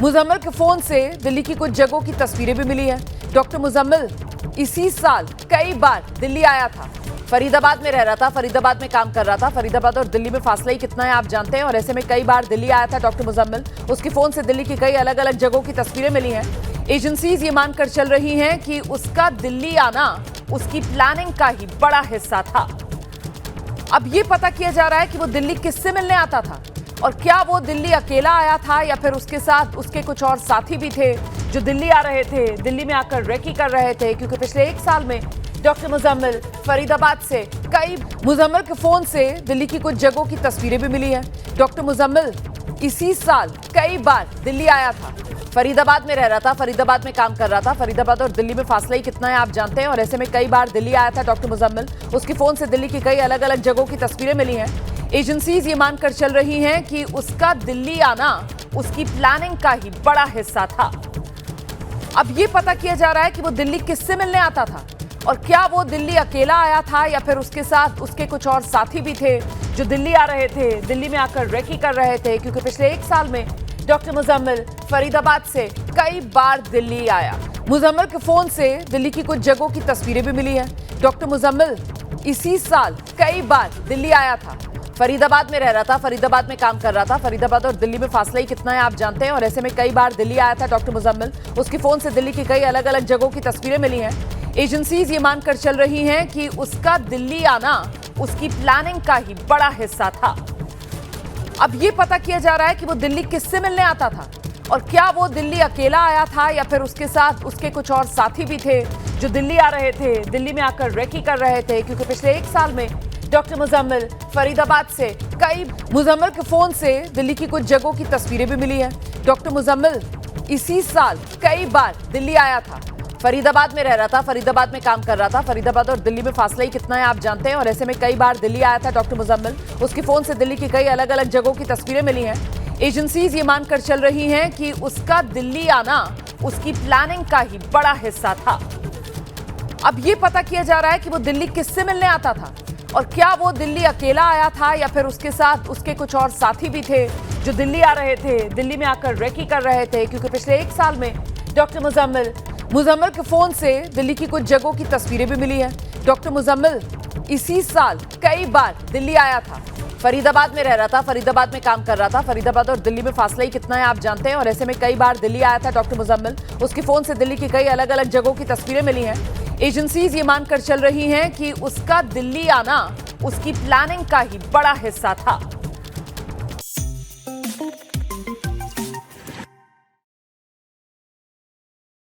मुजम्मिल के फोन से दिल्ली की कुछ जगहों की तस्वीरें भी मिली है। डॉक्टर मुजम्मिल इसी साल कई बार दिल्ली आया था। फरीदाबाद में रह रहा था, फरीदाबाद में काम कर रहा था। फरीदाबाद और दिल्ली में फासला ही कितना है आप जानते हैं। और ऐसे में कई बार दिल्ली आया था डॉक्टर मुजम्मिल। उसके फोन से दिल्ली की कई अलग अलग जगहों की तस्वीरें मिली हैं। एजेंसीज ये मानकर चल रही हैं कि उसका दिल्ली आना उसकी प्लानिंग का ही बड़ा हिस्सा था। अब ये पता किया जा रहा है कि वो दिल्ली किससे मिलने आता था और क्या वो दिल्ली अकेला आया था या फिर उसके साथ उसके कुछ और साथी भी थे जो दिल्ली आ रहे थे, दिल्ली में आकर रेकी कर रहे थे। क्योंकि पिछले एक साल में डॉक्टर मुजम्मिल फरीदाबाद से मुजम्मिल के फोन से दिल्ली की कुछ जगहों की तस्वीरें भी मिली है। डॉक्टर मुजम्मिल इसी साल कई बार दिल्ली आया था। फरीदाबाद में रह रहा था, फरीदाबाद में काम कर रहा था। फरीदाबाद और दिल्ली में फासला ही कितना है आप जानते हैं। और ऐसे में कई बार दिल्ली आया था डॉक्टर मुजम्मिल। उसके फोन से दिल्ली की कई अलग अलग जगहों की तस्वीरें मिली हैं। एजेंसीज ये मानकर चल रही हैं कि उसका दिल्ली आना उसकी प्लानिंग का ही बड़ा हिस्सा था। अब ये पता किया जा रहा है कि वो दिल्ली किससे मिलने आता था और क्या वो दिल्ली अकेला आया था या फिर उसके साथ उसके कुछ और साथी भी थे जो दिल्ली आ रहे थे, दिल्ली में आकर रेकी कर रहे थे। क्योंकि पिछले एक साल में डॉक्टर मुजम्मिल फरीदाबाद से कई बार दिल्ली आया। मुजम्मिल के फोन से दिल्ली की कुछ जगहों की तस्वीरें भी मिली है। डॉक्टर मुजम्मिल इसी साल कई बार दिल्ली आया था। फरीदाबाद में रह रहा था, फरीदाबाद में काम कर रहा था। फरीदाबाद और दिल्ली में फासला ही कितना है आप जानते हैं। और ऐसे में कई बार दिल्ली आया था डॉक्टर मुजम्मिल। उसके फोन से दिल्ली की कई अलग अलग जगहों की तस्वीरें मिली हैं। एजेंसीज ये मानकर चल रही हैं कि उसका दिल्ली आना उसकी प्लानिंग का ही बड़ा हिस्सा था। अब ये पता किया जा रहा है कि वो दिल्ली किससे मिलने आता था और क्या वो दिल्ली अकेला आया था या फिर उसके साथ उसके कुछ और साथी भी थे जो दिल्ली आ रहे थे, दिल्ली में आकर रेकी कर रहे थे। क्योंकि पिछले एक साल में डॉक्टर मुजम्मिल फरीदाबाद से मुजम्मिल के फोन से दिल्ली की कुछ जगहों की तस्वीरें भी मिली है। डॉक्टर मुजम्मिल इसी साल कई बार दिल्ली आया था। फरीदाबाद में रह रहा था, फरीदाबाद में काम कर रहा था। फरीदाबाद और दिल्ली में फासला ही कितना है आप जानते हैं। और ऐसे में कई बार दिल्ली आया था डॉक्टर मुजम्मिल। उसके फोन से दिल्ली की कई अलग अलग जगहों की तस्वीरें मिली हैं। एजेंसीज ये मानकर चल रही हैं कि उसका दिल्ली आना उसकी प्लानिंग का ही बड़ा हिस्सा था। अब ये पता किया जा रहा है कि वो दिल्ली किससे मिलने आता था और क्या वो दिल्ली अकेला आया था या फिर उसके साथ उसके कुछ और साथी भी थे जो दिल्ली आ रहे थे, दिल्ली में आकर रेकी कर रहे थे। क्योंकि पिछले एक साल में डॉक्टर मुजम्मिल के फोन से दिल्ली की कुछ जगहों की तस्वीरें भी मिली है। डॉक्टर मुजम्मिल इसी साल कई बार दिल्ली आया था। फरीदाबाद में रह रहा था, फरीदाबाद में काम कर रहा था। फरीदाबाद और दिल्ली में फासला ही कितना है आप जानते हैं। और ऐसे में कई बार दिल्ली आया था डॉक्टर मुजम्मिल। उसके फोन से दिल्ली की कई अलग अलग जगहों की तस्वीरें मिली हैं। एजेंसीज ये मानकर चल रही हैं कि उसका दिल्ली आना उसकी प्लानिंग का ही बड़ा हिस्सा था।